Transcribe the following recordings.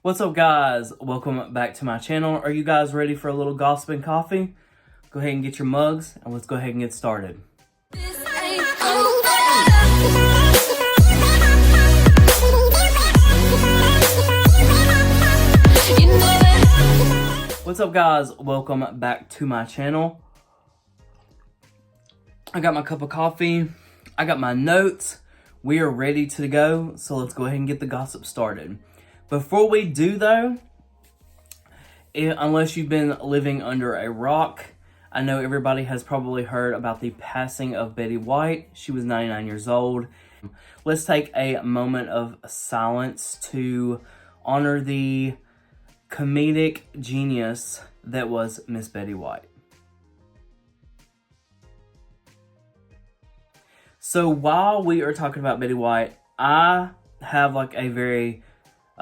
What's up, guys? Welcome back to my channel. Are you guys ready for a little gossip and coffee? Go ahead and get your mugs and let's go ahead and get started. What's up, guys? Welcome back to my channel. I got my cup of coffee. I got my notes. We are ready to go, so let's go ahead and get the gossip started. Before we do, though, unless you've been living under a rock, I know everybody has probably heard about the passing of Betty White. She was 99 years old. Let's take a moment of silence to honor the comedic genius that was Miss Betty White. So while we are talking about Betty White, I have like a very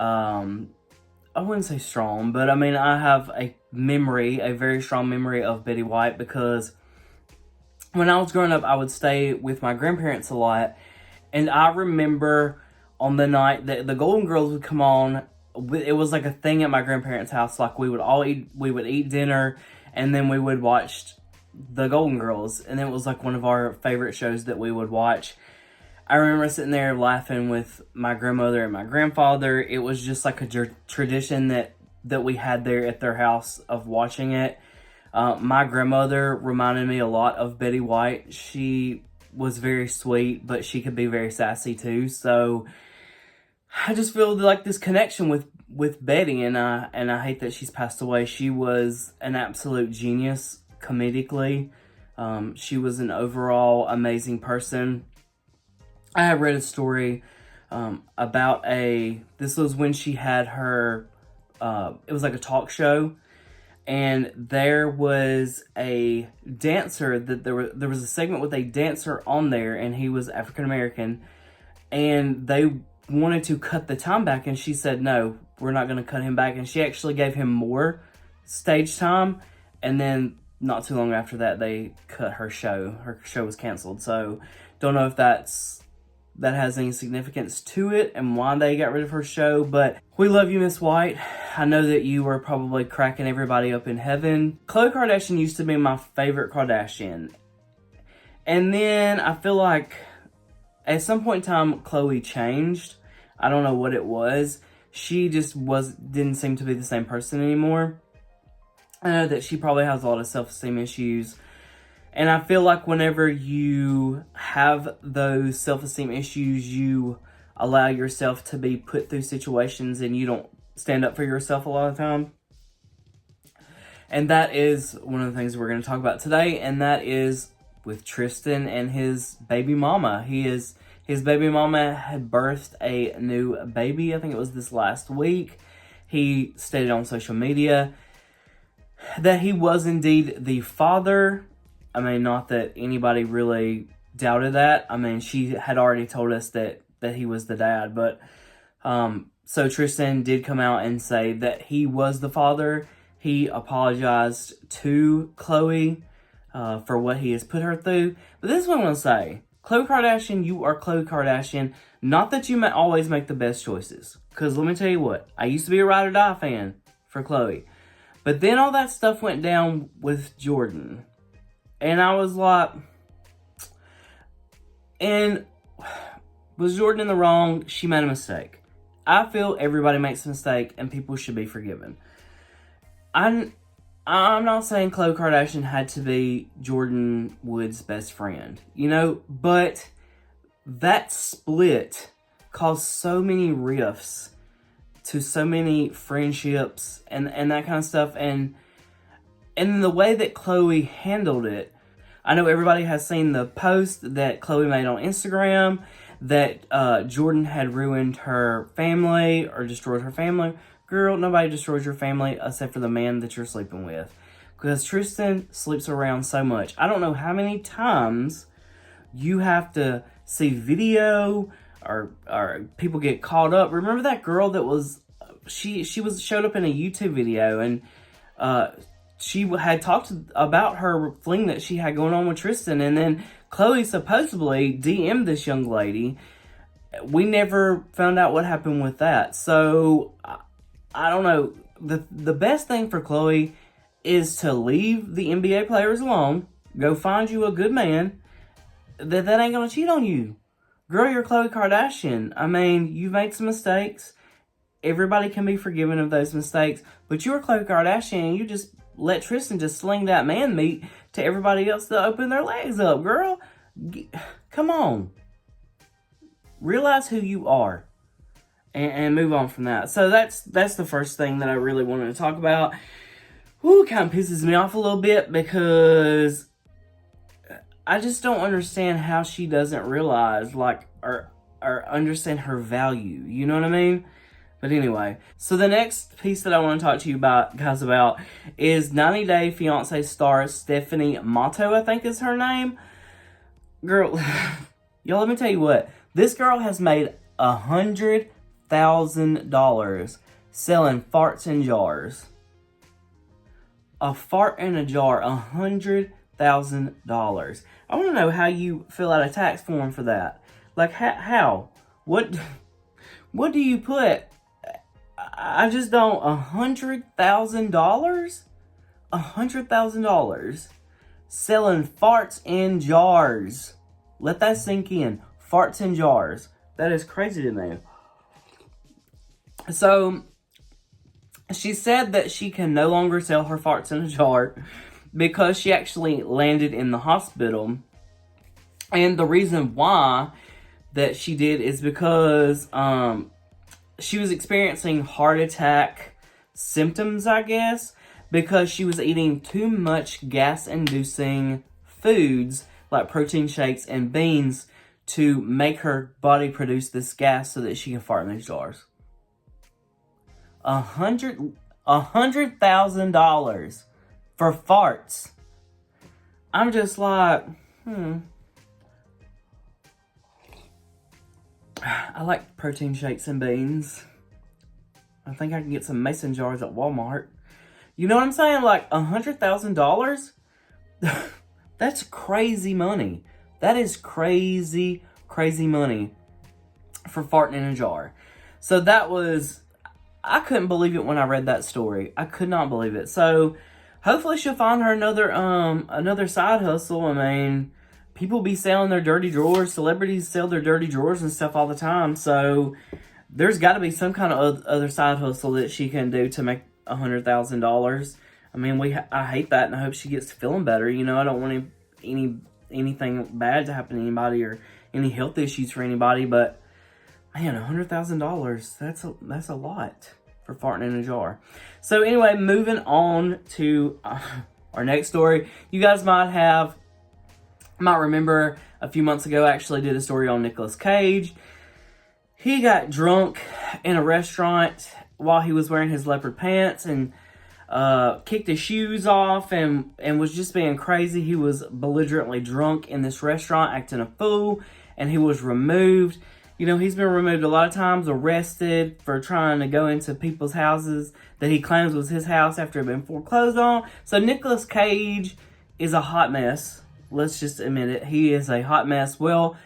I wouldn't say strong, but I mean, I have a very strong memory of Betty White because when I was growing up, I would stay with my grandparents a lot. And I remember on the night that the Golden Girls would come on, it was like a thing at my grandparents' house. Like we would eat dinner and then we would watch the Golden Girls. And it was like one of our favorite shows that we would watch. I remember sitting there laughing with my grandmother and my grandfather. It was just like a tradition that we had there at their house of watching it. My grandmother reminded me a lot of Betty White. She was very sweet, but she could be very sassy too. So I just feel like this connection with Betty, and I hate that she's passed away. She was an absolute genius comedically. She was an overall amazing person. I had read a story about this was when she had her, it was like a talk show, and there was a dancer that there was a segment with a dancer on there, and he was African American, and they wanted to cut the time back, and she said, no, we're not going to cut him back, and she actually gave him more stage time, and then not too long after that, they cut her show. Her show was canceled, so don't know if that has any significance to it and why they got rid of her show, but we love you, Miss White. I know that you were probably cracking everybody up in heaven. Khloe Kardashian used to be my favorite Kardashian. And then I feel like at some point in time, Khloe changed. I don't know what it was. She just didn't seem to be the same person anymore. I know that she probably has a lot of self-esteem issues. And I feel like whenever you have those self-esteem issues, you allow yourself to be put through situations and you don't stand up for yourself a lot of the time. And that is one of the things we're going to talk about today. And that is with Tristan and his baby mama. His baby mama had birthed a new baby. I think it was this last week. He stated on social media that he was indeed the father. I mean, not that anybody really doubted that. I mean, she had already told us that he was the dad. But, so Tristan did come out and say that he was the father. He apologized to Khloe for what he has put her through. But this is what I want to say. Khloe Kardashian, you are Khloe Kardashian. Not that you always make the best choices. Because let me tell you what. I used to be a ride or die fan for Khloe. But then all that stuff went down with Jordan. And I was like, and was Jordan in the wrong? She made a mistake. I feel everybody makes a mistake and people should be forgiven. I'm not saying Khloe Kardashian had to be Jordan Wood's best friend, but that split caused so many rifts to so many friendships and that kind of stuff. And the way that Khloe handled it, I know everybody has seen the post that Khloe made on Instagram that Jordan had ruined her family or destroyed her family. Girl, nobody destroys your family except for the man that you're sleeping with. Because Tristan sleeps around so much. I don't know how many times you have to see video or people get caught up. Remember that girl that was, showed up in a YouTube video and she had talked about her fling that she had going on with Tristan, and then Khloe supposedly DM'd this young lady. We never found out what happened with that. So I don't know. The best thing for Khloe is to leave the NBA players alone. Go find you a good man that ain't gonna cheat on you. Girl, you're Khloe Kardashian. I mean, you've made some mistakes. Everybody can be forgiven of those mistakes. But you're Khloe Kardashian and you just let Tristan just sling that man meat to everybody else to open their legs up, girl. Come on. Realize who you are. And move on from that. So that's the first thing that I really wanted to talk about. Whew, kind of pisses me off a little bit because I just don't understand how she doesn't realize, like, or understand her value. You know what I mean? But anyway, so the next piece that I want to talk to you guys about is 90 Day Fiancé star Stephanie Matto, I think is her name. Girl, y'all, let me tell you what. This girl has made $100,000 selling farts in jars. A fart in a jar, $100,000. I want to know how you fill out a tax form for that. Like, how? What do you put? I just don't. $100,000? $100,000 selling farts in jars. Let that sink in. Farts in jars. That is crazy to me. So, she said that she can no longer sell her farts in a jar because she actually landed in the hospital. And the reason why that she did is because she was experiencing heart attack symptoms, I guess, because she was eating too much gas-inducing foods like protein shakes and beans to make her body produce this gas so that she can fart in these jars. $100,000 for farts. I'm just like, I like protein shakes and beans. I think I can get some mason jars at Walmart. You know what I'm saying? Like, $100,000? That's crazy money. That is crazy, crazy money for farting in a jar. So that was... I couldn't believe it when I read that story. I could not believe it. So, hopefully she'll find her another side hustle. I mean, people be selling their dirty drawers. Celebrities sell their dirty drawers and stuff all the time. So, there's got to be some kind of other side hustle that she can do to make $100,000. I mean, I hate that, and I hope she gets feeling better. You know, I don't want anything bad to happen to anybody or any health issues for anybody, but... Man, $100,000, that's a lot for farting in a jar. So anyway, moving on to our next story. You guys might remember a few months ago, I actually did a story on Nicolas Cage. He got drunk in a restaurant while he was wearing his leopard pants and kicked his shoes off and was just being crazy. He was belligerently drunk in this restaurant, acting a fool, and he was removed. You know, he's been removed a lot of times, arrested for trying to go into people's houses that he claims was his house after it had been foreclosed on. So Nicolas Cage is a hot mess. Let's just admit it. He is a hot mess. Well,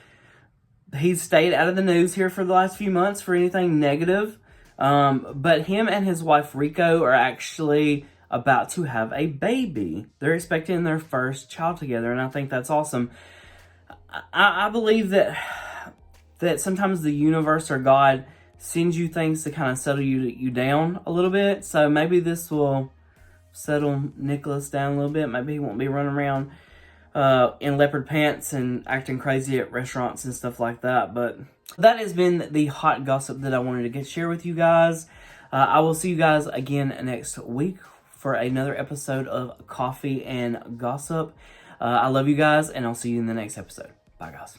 he's stayed out of the news here for the last few months for anything negative. But him and his wife Rico are actually about to have a baby. They're expecting their first child together, and I think that's awesome. I believe that sometimes the universe or God sends you things to kind of settle you down a little bit. So maybe this will settle Nicholas down a little bit. Maybe he won't be running around in leopard pants and acting crazy at restaurants and stuff like that. But that has been the hot gossip that I wanted to share with you guys. I will see you guys again next week for another episode of Coffee and Gossip. I love you guys, and I'll see you in the next episode. Bye, guys.